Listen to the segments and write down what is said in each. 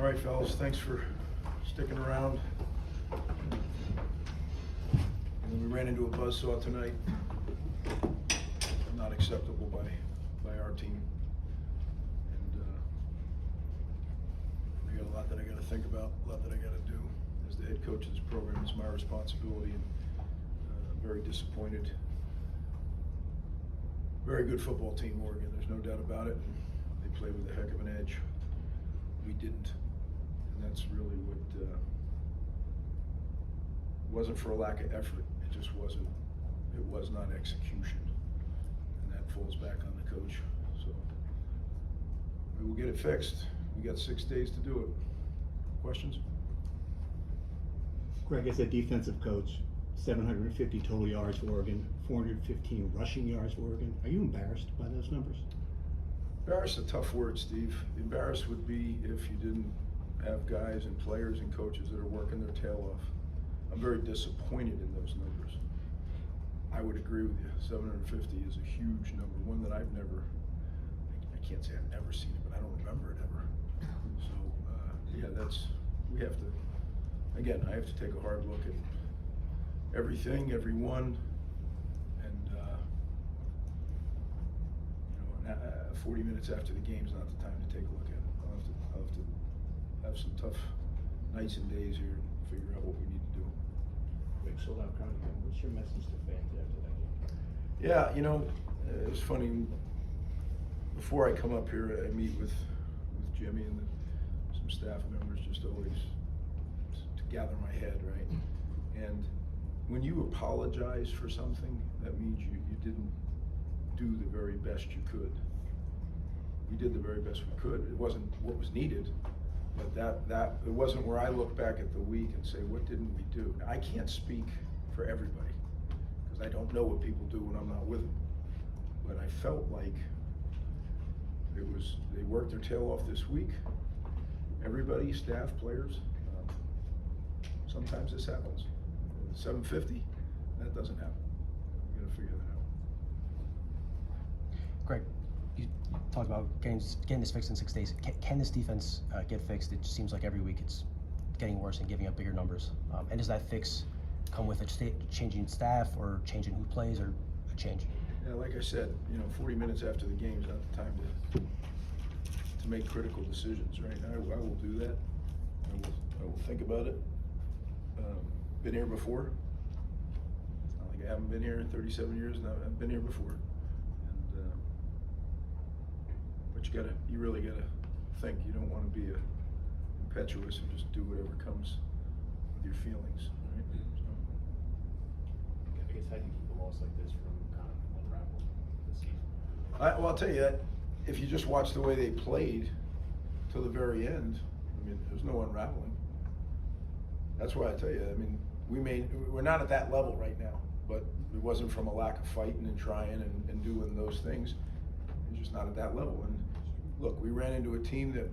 All right, fellas, thanks for sticking around. And we ran into a buzzsaw tonight. Not acceptable by our team. And I got a lot that I got to think about, a lot that I got to do. As the head coach of this program, it's my responsibility, and very disappointed. Very good football team, Oregon, there's no doubt about it. They played with a heck of an edge. We didn't. And that's really what, wasn't for a lack of effort, it just wasn't, it was not execution. And that falls back on the coach. So we will get it fixed. We got 6 days to do it. Questions? Greg, as a defensive coach, 750 total yards for Oregon, 415 rushing yards for Oregon. Are you embarrassed by those numbers? Embarrassed is a tough word, Steve. Embarrassed would be if you didn't have guys and players and coaches that are working their tail off. I'm very disappointed in those numbers. I would agree with you. 750 is a huge number, one that I've never, I can't say I've never seen it, but I don't remember it ever. So, yeah, we have to, again, I have to take a hard look at everything, everyone, and 40 minutes after the game is not the time to take a look at it. I'll have to have some tough nights and days here and figure out what we need to do. Greg, sold out crowd again. What's your message to fans after that game? Yeah, it was funny. Before I come up here, I meet with Jimmy and some staff members, just always to gather my head, right? And when you apologize for something, that means you didn't do the very best you could. We did the very best we could. It wasn't what was needed, but that it wasn't where I look back at the week and say, what didn't we do? Now, I can't speak for everybody because I don't know what people do when I'm not with them. But I felt like they worked their tail off this week. Everybody, staff, players. Sometimes this happens. 750, that doesn't happen. We got to figure that out. Greg, you talk about getting this fixed in 6 days. Can this defense get fixed? It just seems like every week it's getting worse and giving up bigger numbers. And does that fix come with a changing staff or changing who plays or a change? Yeah, like I said, 40 minutes after the game is not the time to make critical decisions, right? I will do that. I will think about it. Been here before. It's not like I haven't been here in 37 years. No, I've been here before. And but you really gotta think. You don't want to be impetuous and just do whatever comes with your feelings, right? So. I guess how do you keep a loss like this from kind of unraveling the season? Well, I'll tell you that if you just watch the way they played till the very end, I mean, there's no unraveling. That's why I tell you, I mean, we're not at that level right now, but it wasn't from a lack of fighting and trying and doing those things. It's just not at that level. And look, we ran into a team that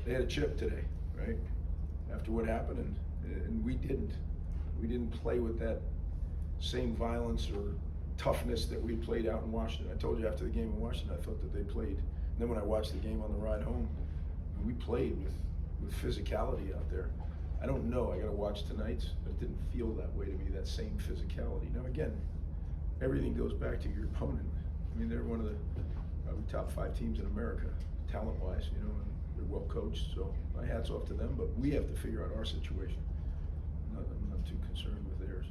they had a chip today, right? After what happened, and we didn't. We didn't play with that same violence or toughness that we played out in Washington. I told you after the game in Washington, I thought that they played. And then when I watched the game on the ride home, we played with physicality out there. I don't know, I gotta watch tonight's, but it didn't feel that way to me, that same physicality. Now again, everything goes back to your opponent. I mean, they're one of the probably top 5 teams in America, talent-wise, and they're well coached, so my hat's off to them, but we have to figure out our situation. I'm not too concerned with theirs.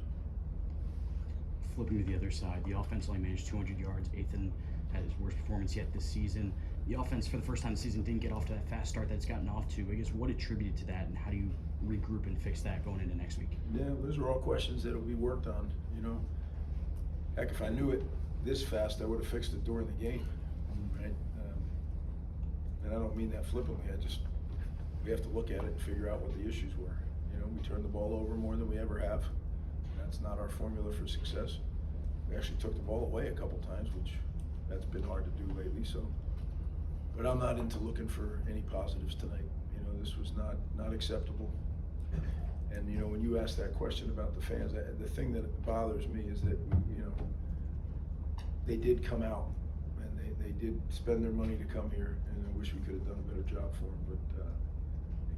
Flipping to the other side, the offense only managed 200 yards. Ethan had his worst performance yet this season. The offense, for the first time this season, didn't get off to that fast start that it's gotten off to. I guess what attributed to that, and how do you regroup and fix that going into next week? Yeah, those are all questions that'll be worked on. Heck, if I knew it this fast, I would have fixed it during the game, right? And I don't mean that flippantly. We have to look at it and figure out what the issues were. We turned the ball over more than we ever have. That's not our formula for success. We actually took the ball away a couple times, which that's been hard to do lately. So, but I'm not into looking for any positives tonight. This was not acceptable. And when you ask that question about the fans, the thing that bothers me is that they did come out and they did spend their money to come here, and I wish we could have done a better job for them. But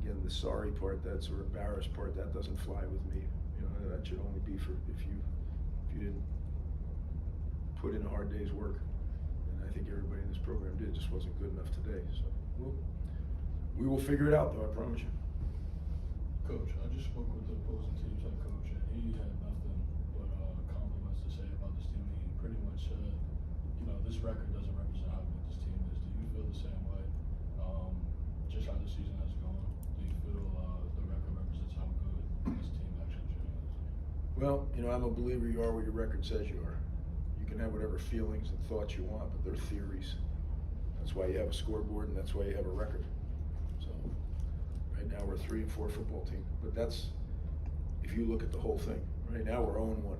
again, the sorry part, that's or embarrassed part, that doesn't fly with me. You know, that should only be for if you didn't put in a hard day's work. And I think everybody in this program did. Just wasn't good enough today. So we will figure it out, though. I promise you. Coach, I just spoke with the opposing team's head coach, and he had nothing but compliments to say about this team. He pretty much said, you know, this record doesn't represent how good this team is. Do you feel the same way? Just how the season has gone, do you feel the record represents how good this team actually is? Well, you know, I'm a believer you are what your record says you are. You can have whatever feelings and thoughts you want, but they're theories. That's why you have a scoreboard, and that's why you have a record. So right now we're a 3-4 football team, but that's if you look at the whole thing. Right now we're 0-1.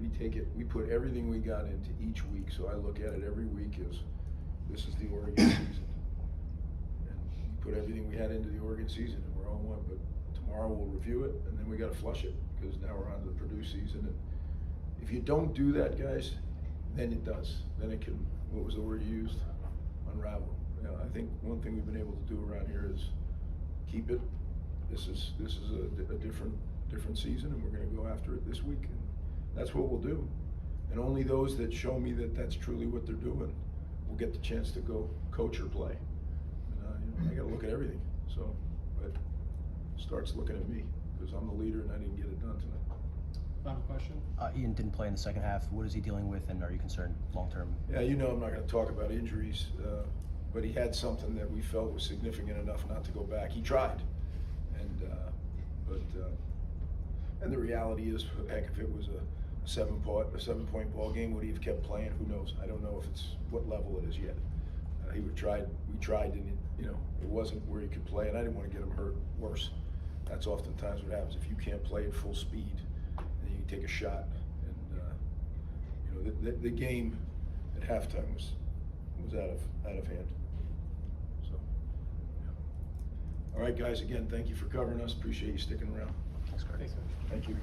We take it, we put everything we got into each week. So I look at it every week as this is the Oregon season, and we put everything we had into the Oregon season, and we're 0-1. But tomorrow we'll review it, and then we got to flush it because now we're on to the Purdue season. And if you don't do that, guys, then it does. Then it can, what was the word you used? Unravel. You know, I think one thing we've been able to do around here is keep it. This is a different season, and we're going to go after it this week. And that's what we'll do. And only those that show me that that's truly what they're doing will get the chance to go coach or play. And, you know, I got to look at everything. So, but starts looking at me because I'm the leader and I didn't get it done tonight. Final question? Ian didn't play in the second half. What is he dealing with, and are you concerned long term? Yeah, you know I'm not going to talk about injuries, but he had something that we felt was significant enough not to go back. He tried, and the reality is, heck, if it was a 7-point ball game, would he have kept playing? Who knows? I don't know if it's what level it is yet. We tried, and you know it wasn't where he could play, and I didn't want to get him hurt worse. That's oftentimes what happens if you can't play at full speed. Then you take a shot, and you know the game at halftime was out of hand. So, yeah. All right, guys. Again, thank you for covering us. Appreciate you sticking around. Thanks, Greg. Thanks, Coach. Thank you.